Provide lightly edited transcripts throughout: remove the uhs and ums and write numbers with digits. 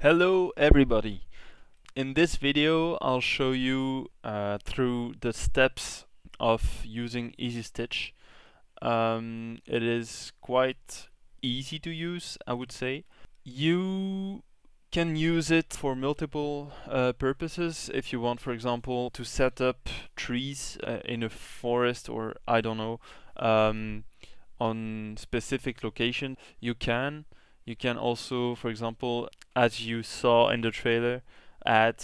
Hello everybody! In this video I'll show you through the steps of using EasyStitch. It is quite easy to use, I would say. You can use it for multiple purposes. If you want, for example, to set up trees in a forest, or I don't know, on specific location, you can. You can also, for example, as you saw in the trailer, add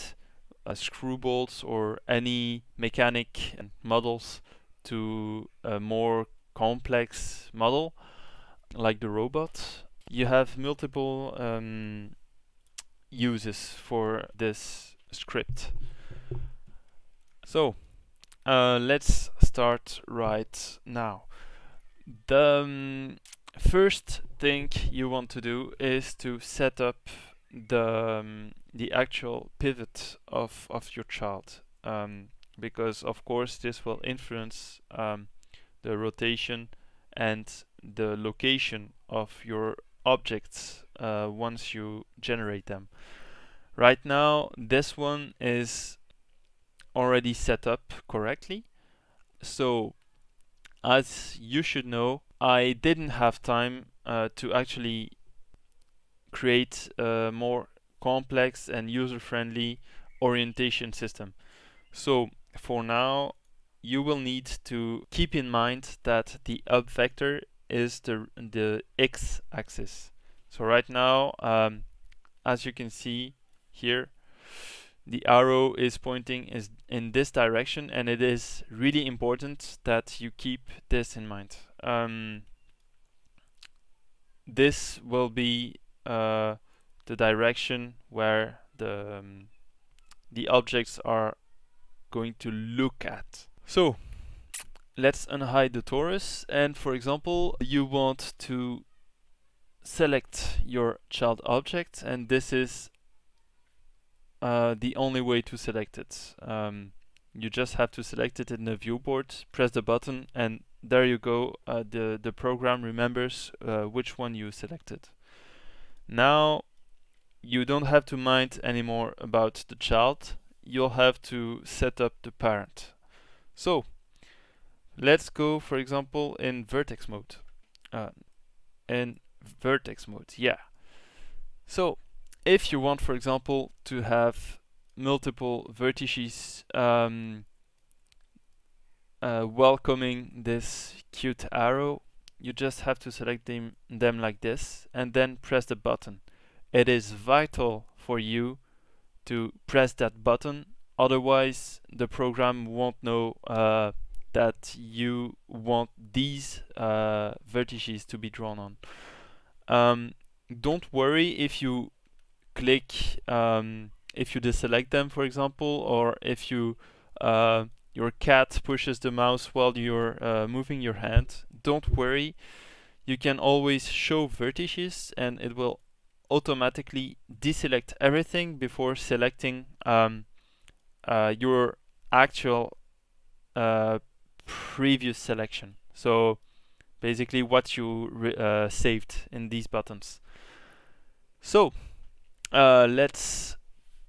screw bolts or any mechanic models to a more complex model like the robot. You have multiple uses for this script. So let's start right now. The first thing you want to do is to set up the actual pivot of your child, because of course this will influence the rotation and the location of your objects once you generate them. Right now this one is already set up correctly, so as you should know, I didn't have time to actually create a more complex and user-friendly orientation system. So for now, you will need to keep in mind that the up vector is the x-axis. So right now, as you can see here, the arrow is pointing in this direction, and it is really important that you keep this in mind. This will be the direction where the objects are going to look at. So let's unhide the torus, and for example you want to select your child object, and this is the only way to select it. You just have to select it in the viewport, press the button, and there you go. The program remembers which one you selected. Now you don't have to mind anymore about the child. You'll have to set up the parent. So let's go, for example, in vertex mode. In vertex mode, yeah. So if you want, for example, to have multiple vertices welcoming this cute arrow, you just have to select them like this and then press the button. It is vital for you to press that button, otherwise the program won't know that you want these vertices to be drawn on. Don't worry if you click, if you deselect them, for example, or if you your cat pushes the mouse while you're moving your hand. Don't worry, you can always show vertices and it will automatically deselect everything before selecting your actual previous selection. So basically what you saved in these buttons. So let's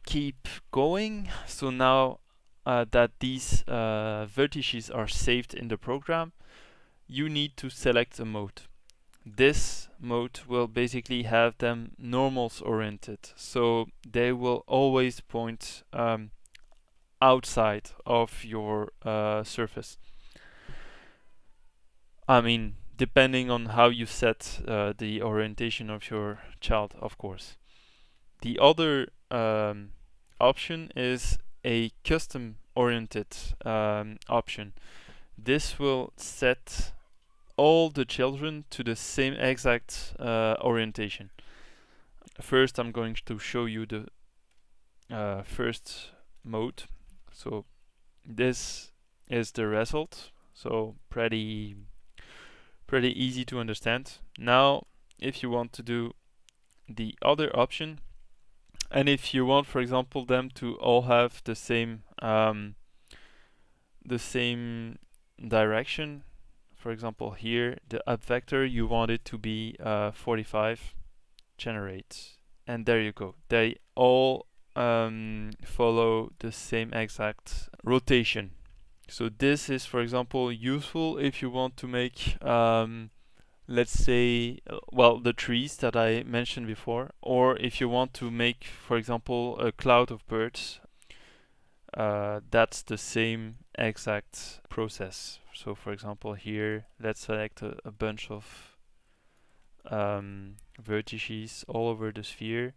keep going. So now that these vertices are saved in the program, you need to select a mode. This mode will basically have them normals oriented, so they will always point outside of your surface. I mean, depending on how you set the orientation of your child, of course. The other option is a custom oriented option. This will set all the children to the same exact orientation. First, I'm going to show you the first mode. So this is the result. So pretty easy to understand. Now, if you want to do the other option, and if you want, for example, them to all have the same direction, for example here, the up vector, you want it to be 45, generate. and there you go. They all follow the same exact rotation. So this is, for example, useful if you want to make, let's say, well, the trees that I mentioned before, or if you want to make, for example, a cloud of birds. That's the same exact process. So, for example, here, let's select a bunch of vertices all over the sphere.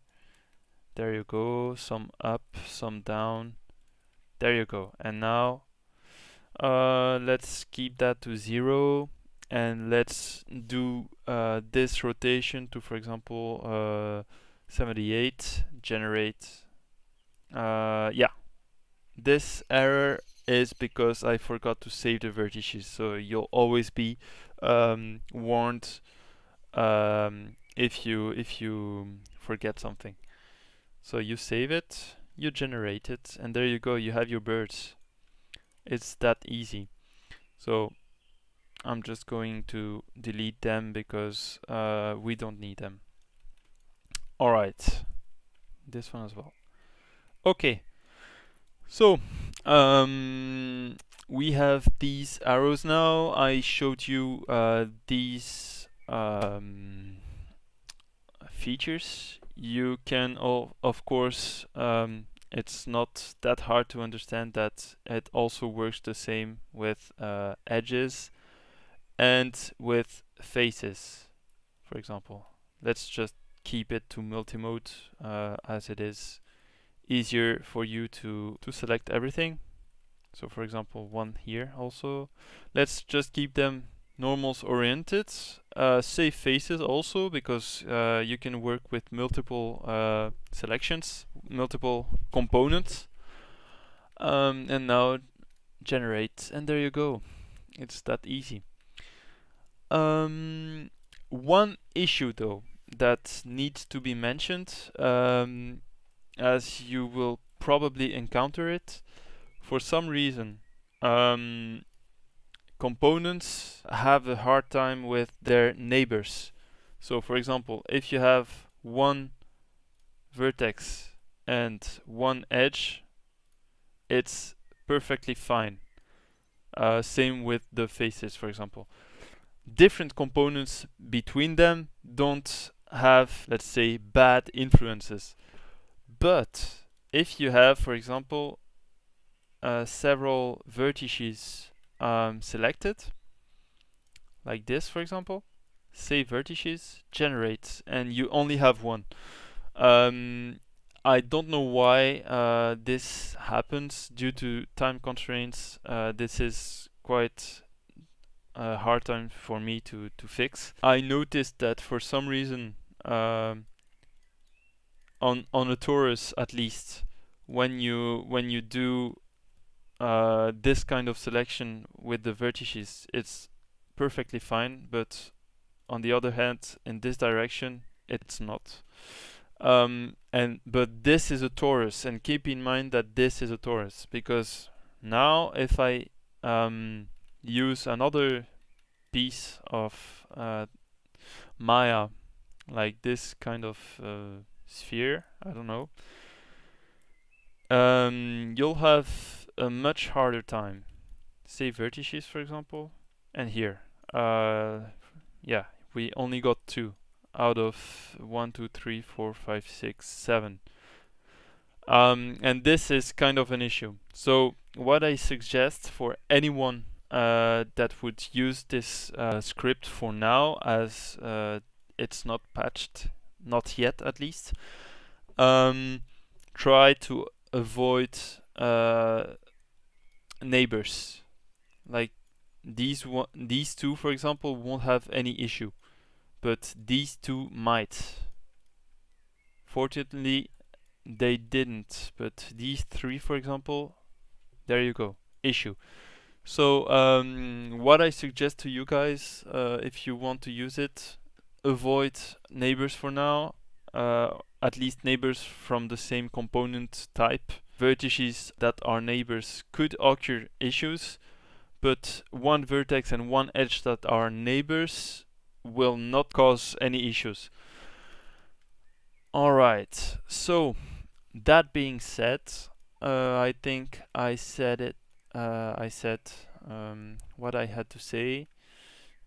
There you go. Some up, some down. There you go. And now let's keep that to 0, and let's do this rotation to, for example, 78. Generate. Yeah, this error is because I forgot to save the vertices, so you'll always be warned if you forget something. So you save it, you generate it, and there you go, you have your birds. It's that easy. So I'm just going to delete them because we don't need them. Alright, this one as well. Okay, so we have these arrows now. I showed you these features. You can, of course, it's not that hard to understand that it also works the same with edges and with faces, for example. Let's just keep it to multi-mode as it is easier for you to select everything. So for example, one here also. Let's just keep them normals oriented. Save faces also, because you can work with multiple selections, multiple components. And now generate, and there you go. It's that easy. One issue though that needs to be mentioned, as you will probably encounter it, for some reason, components have a hard time with their neighbors. So for example, if you have one vertex and one edge, it's perfectly fine. Same with the faces, for example. Different components between them don't have, let's say, bad influences. But if you have, for example, several vertices selected, like this, for example, save vertices, generate, and you only have one. I don't know why this happens due to time constraints. This is quite a hard time for me to fix. I noticed that for some reason, on a torus at least, when you do this kind of selection with the vertices, it's perfectly fine, but on the other hand, in this direction, it's not. But this is a torus, and keep in mind that this is a torus, because now if I use another piece of Maya, like this kind of sphere, I don't know, you'll have a much harder time. Save vertices, for example, and here, yeah, we only got 2 out of 1, 2, 3, 4, 5, 6, 7. And this is kind of an issue. So what I suggest for anyone that would use this script for now, as it's not patched, not yet at least, try to avoid neighbors. Like these two, for example, won't have any issue, but these two might. Fortunately, they didn't, but these 3, for example, there you go, issue. So what I suggest to you guys, if you want to use it, avoid neighbors for now, at least neighbors from the same component type. Vertices that are neighbors could occur issues, but one vertex and one edge that are neighbors will not cause any issues. Alright, so that being said, I think I said what I had to say.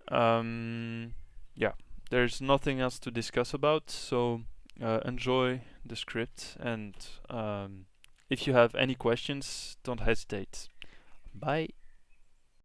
Yeah, there's nothing else to discuss about, so enjoy the script, and if you have any questions, don't hesitate. Bye.